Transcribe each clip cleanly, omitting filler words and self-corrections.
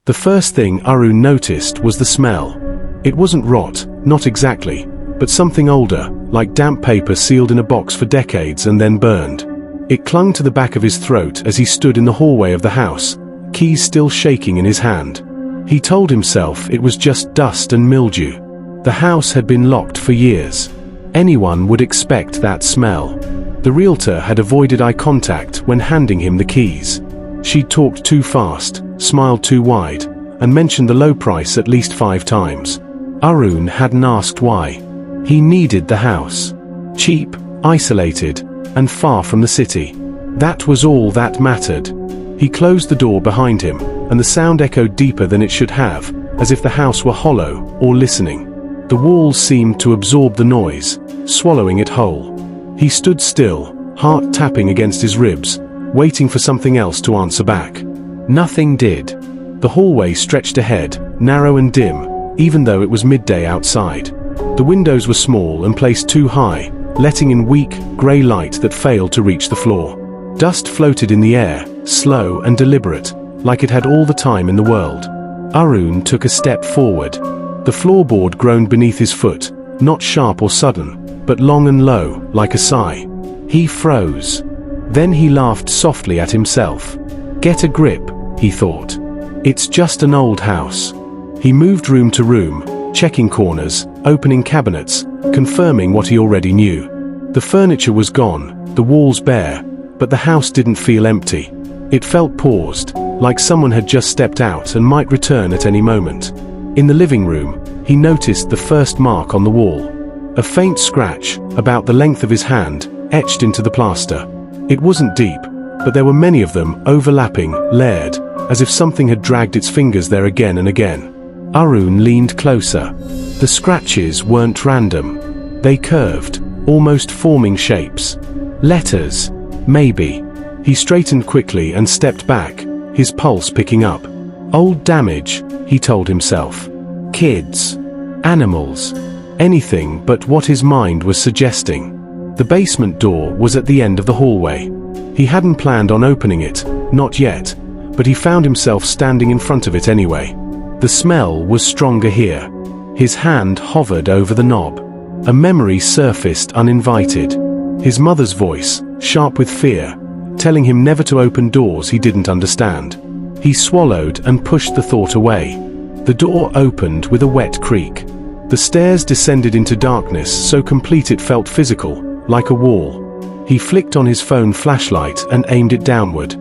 The first thing Arun noticed was the smell. It wasn't rot, not exactly, but something older, like damp paper sealed in a box for decades and then burned. It clung to the back of his throat as he stood in the hallway of the house, keys still shaking in his hand. He told himself it was just dust and mildew. The house had been locked for years. Anyone would expect that smell. The realtor had avoided eye contact when handing him the keys. She talked too fast, smiled too wide, and mentioned the low price at least 5 times. Arun hadn't asked why. He needed the house. Cheap, isolated, and far from the city. That was all that mattered. He closed the door behind him, and the sound echoed deeper than it should have, as if the house were hollow or listening. The walls seemed to absorb the noise, swallowing it whole. He stood still, heart tapping against his ribs, waiting for something else to answer back. Nothing did. The hallway stretched ahead, narrow and dim, even though it was midday outside. The windows were small and placed too high, letting in weak, grey light that failed to reach the floor. Dust floated in the air, slow and deliberate, like it had all the time in the world. Arun took a step forward. The floorboard groaned beneath his foot, not sharp or sudden, but long and low, like a sigh. He froze. Then he laughed softly at himself. Get a grip, he thought. It's just an old house. He moved room to room, checking corners, opening cabinets, confirming what he already knew. The furniture was gone, the walls bare, but the house didn't feel empty. It felt paused, like someone had just stepped out and might return at any moment. In the living room, he noticed the first mark on the wall. A faint scratch, about the length of his hand, etched into the plaster. It wasn't deep, but there were many of them, overlapping, layered, as if something had dragged its fingers there again and again. Arun leaned closer. The scratches weren't random. They curved, almost forming shapes. Letters, maybe. He straightened quickly and stepped back, his pulse picking up. Old damage, he told himself. Kids. Animals. Anything but what his mind was suggesting. The basement door was at the end of the hallway. He hadn't planned on opening it, not yet, but he found himself standing in front of it anyway. The smell was stronger here. His hand hovered over the knob. A memory surfaced uninvited. His mother's voice, sharp with fear, telling him never to open doors he didn't understand. He swallowed and pushed the thought away. The door opened with a wet creak. The stairs descended into darkness so complete it felt physical, like a wall. He flicked on his phone flashlight and aimed it downward.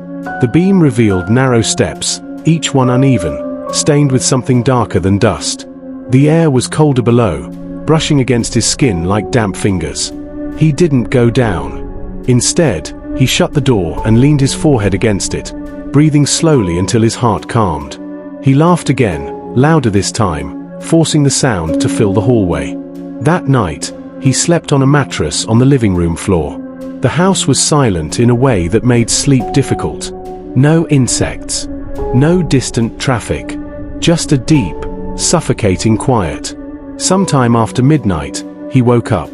The beam revealed narrow steps, each one uneven, stained with something darker than dust. The air was colder below, brushing against his skin like damp fingers. He didn't go down. Instead, he shut the door and leaned his forehead against it, breathing slowly until his heart calmed. He laughed again, louder this time, forcing the sound to fill the hallway. That night, he slept on a mattress on the living room floor. The house was silent in a way that made sleep difficult. No insects. No distant traffic. Just a deep, suffocating quiet. Sometime after midnight, he woke up.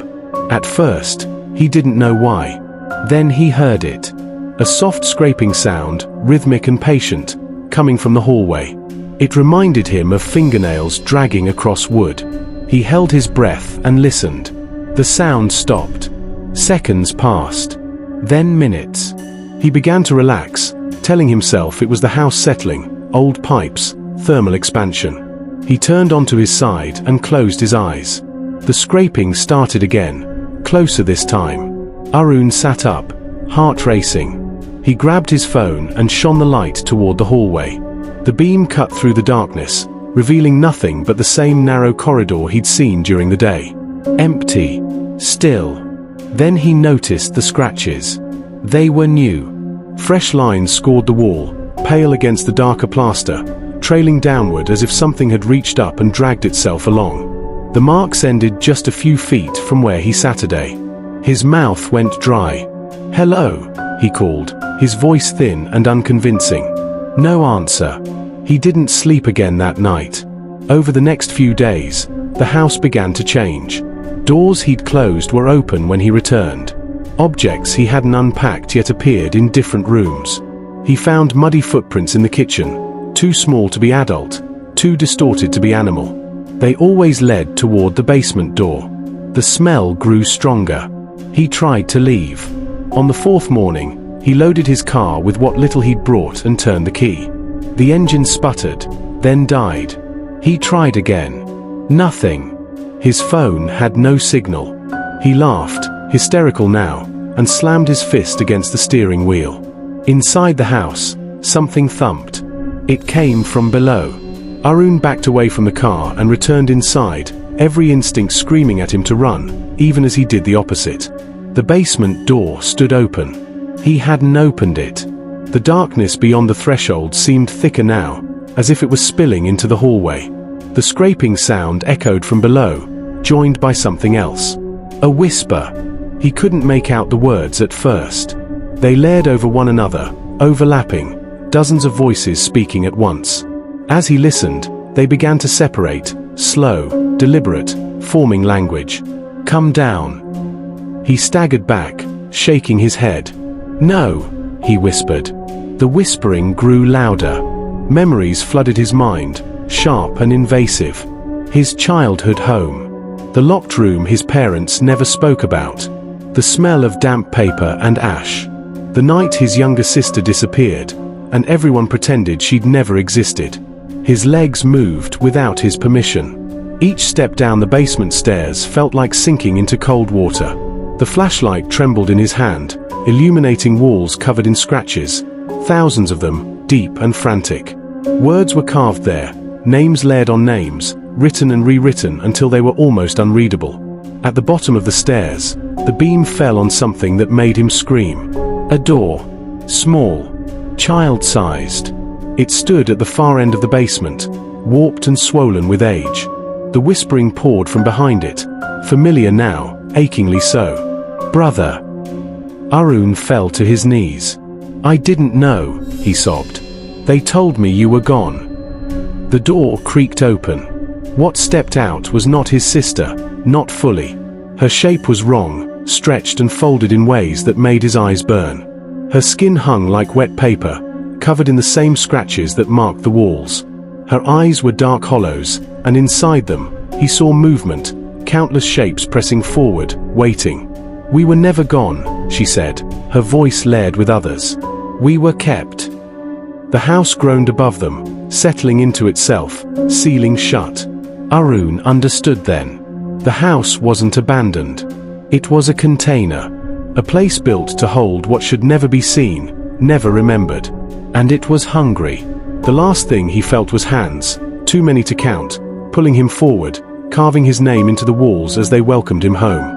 At first, he didn't know why. Then he heard it. A soft scraping sound, rhythmic and patient, coming from the hallway. It reminded him of fingernails dragging across wood. He held his breath and listened. The sound stopped. Seconds passed. Then minutes. He began to relax, telling himself it was the house settling, old pipes, thermal expansion. He turned onto his side and closed his eyes. The scraping started again, closer this time. Arun sat up, heart racing. He grabbed his phone and shone the light toward the hallway. The beam cut through the darkness, revealing nothing but the same narrow corridor he'd seen during the day. Empty. Still. Then he noticed the scratches. They were new. Fresh lines scored the wall, pale against the darker plaster, trailing downward as if something had reached up and dragged itself along. The marks ended just a few feet from where he sat today. His mouth went dry. "Hello," he called, his voice thin and unconvincing. No answer. He didn't sleep again that night. Over the next few days, the house began to change. Doors he'd closed were open when he returned. Objects he hadn't unpacked yet appeared in different rooms. He found muddy footprints in the kitchen, Too small to be adult, too distorted to be animal. They always led toward the basement door. The smell grew stronger. He tried to leave. On the fourth morning, he loaded his car with what little he'd brought and turned the key. The engine sputtered, then died. He tried again. Nothing. His phone had no signal. He laughed, hysterical now, and slammed his fist against the steering wheel. Inside the house, something thumped. It came from below. Arun backed away from the car and returned inside, every instinct screaming at him to run, even as he did the opposite. The basement door stood open. He hadn't opened it. The darkness beyond the threshold seemed thicker now, as if it was spilling into the hallway. The scraping sound echoed from below, joined by something else. A whisper. He couldn't make out the words at first. They layered over one another, overlapping, dozens of voices speaking at once. As he listened, they began to separate, slow, deliberate, forming language. "Come down." He staggered back, shaking his head. "No," he whispered. The whispering grew louder. Memories flooded his mind, sharp and invasive. His childhood home. The locked room his parents never spoke about. The smell of damp paper and ash. The night his younger sister disappeared, and everyone pretended she'd never existed. His legs moved without his permission. Each step down the basement stairs felt like sinking into cold water. The flashlight trembled in his hand, illuminating walls covered in scratches, thousands of them, deep and frantic. Words were carved there, names layered on names, written and rewritten until they were almost unreadable. At the bottom of the stairs, the beam fell on something that made him scream. A door. Small. Child-sized. It stood at the far end of the basement, warped and swollen with age. The whispering poured from behind it, familiar now, achingly so. "Brother." Arun fell to his knees. "I didn't know," he sobbed. "They told me you were gone." The door creaked open. What stepped out was not his sister, not fully. Her shape was wrong, stretched and folded in ways that made his eyes burn. Her skin hung like wet paper, covered in the same scratches that marked the walls. Her eyes were dark hollows, and inside them, he saw movement, countless shapes pressing forward, waiting. "We were never gone," she said, her voice layered with others. "We were kept." The house groaned above them, settling into itself, sealing shut. Arun understood then. The house wasn't abandoned. It was a container. A place built to hold what should never be seen, never remembered. And it was hungry. The last thing he felt was hands, too many to count, pulling him forward, carving his name into the walls as they welcomed him home.